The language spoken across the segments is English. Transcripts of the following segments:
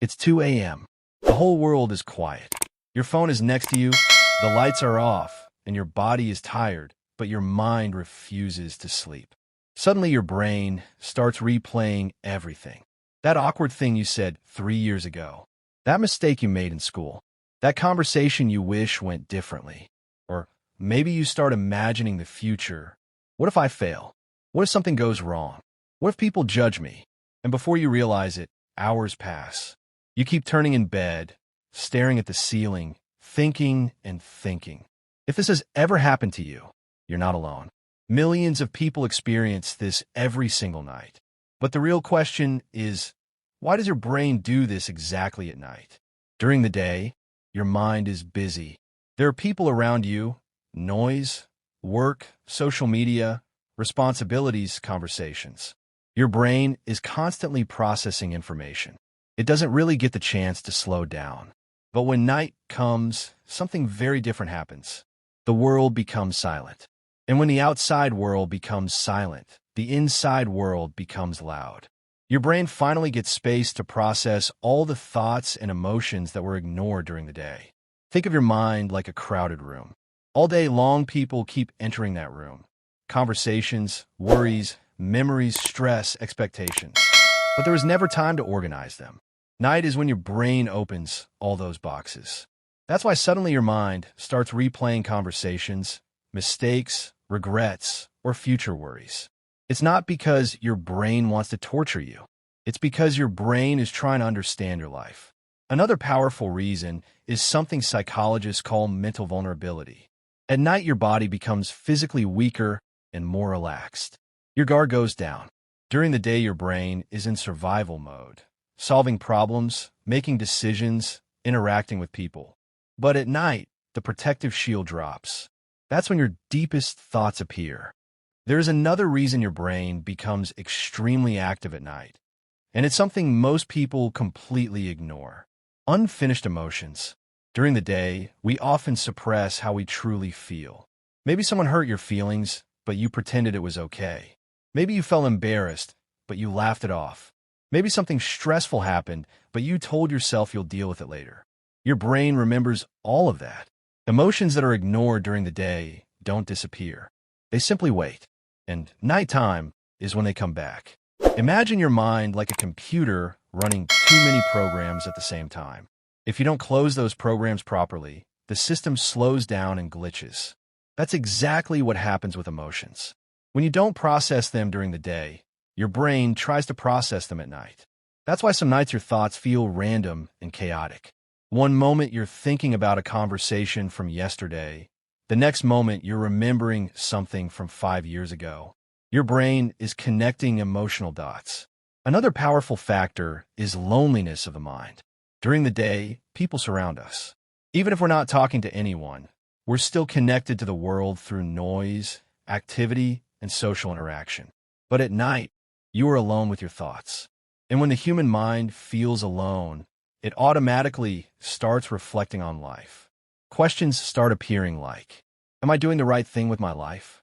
It's 2 a.m. The whole world is quiet. Your phone is next to you, the lights are off, and your body is tired, but your mind refuses to sleep. Suddenly your brain starts replaying everything. That awkward thing you said 3 years ago. That mistake you made in school. That conversation you wish went differently. Or maybe you start imagining the future. What if I fail? What if something goes wrong? What if people judge me? And before you realize it, hours pass. You keep turning in bed, staring at the ceiling, thinking and thinking. If this has ever happened to you, you're not alone. Millions of people experience this every single night. But the real question is, why does your brain do this exactly at night? During the day, your mind is busy. There are people around you, noise, work, social media, responsibilities, conversations. Your brain is constantly processing information. It doesn't really get the chance to slow down. But when night comes, something very different happens. The world becomes silent. And when the outside world becomes silent, the inside world becomes loud. Your brain finally gets space to process all the thoughts and emotions that were ignored during the day. Think of your mind like a crowded room. All day long, people keep entering that room. Conversations, worries, memories, stress, expectations. But there is never time to organize them. Night is when your brain opens all those boxes. That's why suddenly your mind starts replaying conversations, mistakes, regrets, or future worries. It's not because your brain wants to torture you. It's because your brain is trying to understand your life. Another powerful reason is something psychologists call mental vulnerability. At night, your body becomes physically weaker and more relaxed. Your guard goes down. During the day, your brain is in survival mode, solving problems, making decisions, interacting with people. But at night, the protective shield drops. That's when your deepest thoughts appear. There is another reason your brain becomes extremely active at night, and it's something most people completely ignore. Unfinished emotions. During the day, we often suppress how we truly feel. Maybe someone hurt your feelings, but you pretended it was okay. Maybe you felt embarrassed, but you laughed it off. Maybe something stressful happened, but you told yourself you'll deal with it later. Your brain remembers all of that. Emotions that are ignored during the day don't disappear. They simply wait. And nighttime is when they come back. Imagine your mind like a computer running too many programs at the same time. If you don't close those programs properly, the system slows down and glitches. That's exactly what happens with emotions. When you don't process them during the day, your brain tries to process them at night. That's why some nights your thoughts feel random and chaotic. One moment you're thinking about a conversation from yesterday. The next moment you're remembering something from 5 years ago. Your brain is connecting emotional dots. Another powerful factor is loneliness of the mind. During the day, people surround us. Even if we're not talking to anyone, we're still connected to the world through noise, activity, and social interaction. But at night, you are alone with your thoughts. And when the human mind feels alone, it automatically starts reflecting on life. Questions start appearing like, am I doing the right thing with my life?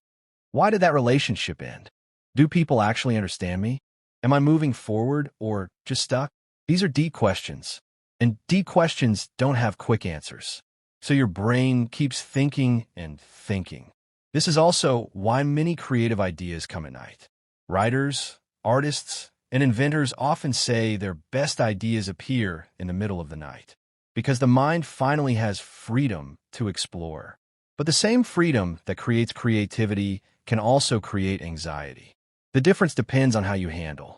Why did that relationship end? Do people actually understand me? Am I moving forward or just stuck? These are deep questions, and deep questions don't have quick answers. So your brain keeps thinking and thinking. This is also why many creative ideas come at night. Writers, artists, and inventors often say their best ideas appear in the middle of the night, because the mind finally has freedom to explore. But the same freedom that creates creativity can also create anxiety. The difference depends on how you handle.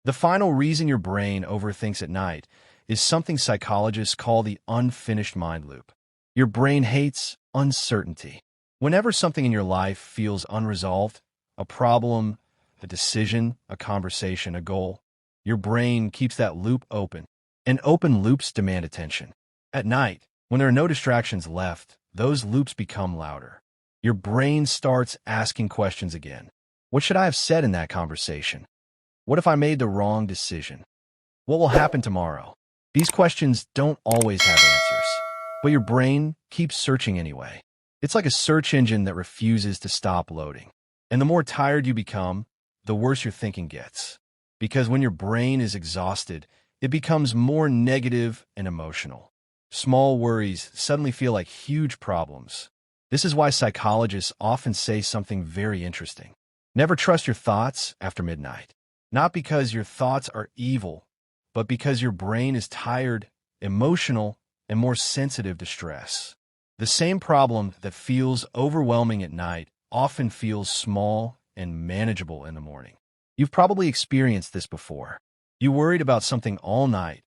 The final reason your brain overthinks at night is something psychologists call the unfinished mind loop. Your brain hates uncertainty. Whenever something in your life feels unresolved, a problem, a decision, a conversation, a goal, your brain keeps that loop open. And open loops demand attention. At night, when there are no distractions left, those loops become louder. Your brain starts asking questions again. What should I have said in that conversation? What if I made the wrong decision? What will happen tomorrow? These questions don't always have answers, but your brain keeps searching anyway. It's like a search engine that refuses to stop loading. And the more tired you become, the worse your thinking gets. Because when your brain is exhausted, it becomes more negative and emotional. Small worries suddenly feel like huge problems. This is why psychologists often say something very interesting. Never trust your thoughts after midnight. Not because your thoughts are evil, but because your brain is tired, emotional, and more sensitive to stress. The same problem that feels overwhelming at night often feels small and manageable in the morning. You've probably experienced this before. You worried about something all night,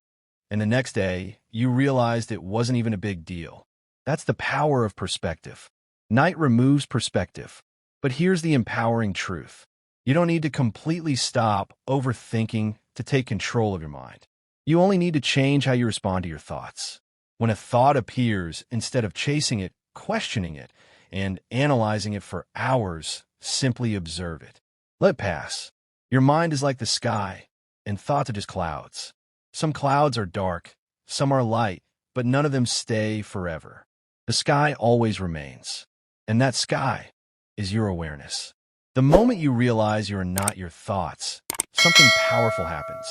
and the next day, you realized it wasn't even a big deal. That's the power of perspective. Night removes perspective. But here's the empowering truth. You don't need to completely stop overthinking to take control of your mind. You only need to change how you respond to your thoughts. When a thought appears, instead of chasing it, questioning it, and analyzing it for hours, simply observe it. Let it pass. Your mind is like the sky, and thoughts are just clouds. Some clouds are dark, some are light, but none of them stay forever. The sky always remains, and that sky is your awareness. The moment you realize you are not your thoughts, something powerful happens.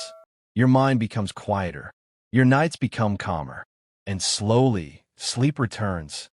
Your mind becomes quieter, your nights become calmer, and slowly, sleep returns,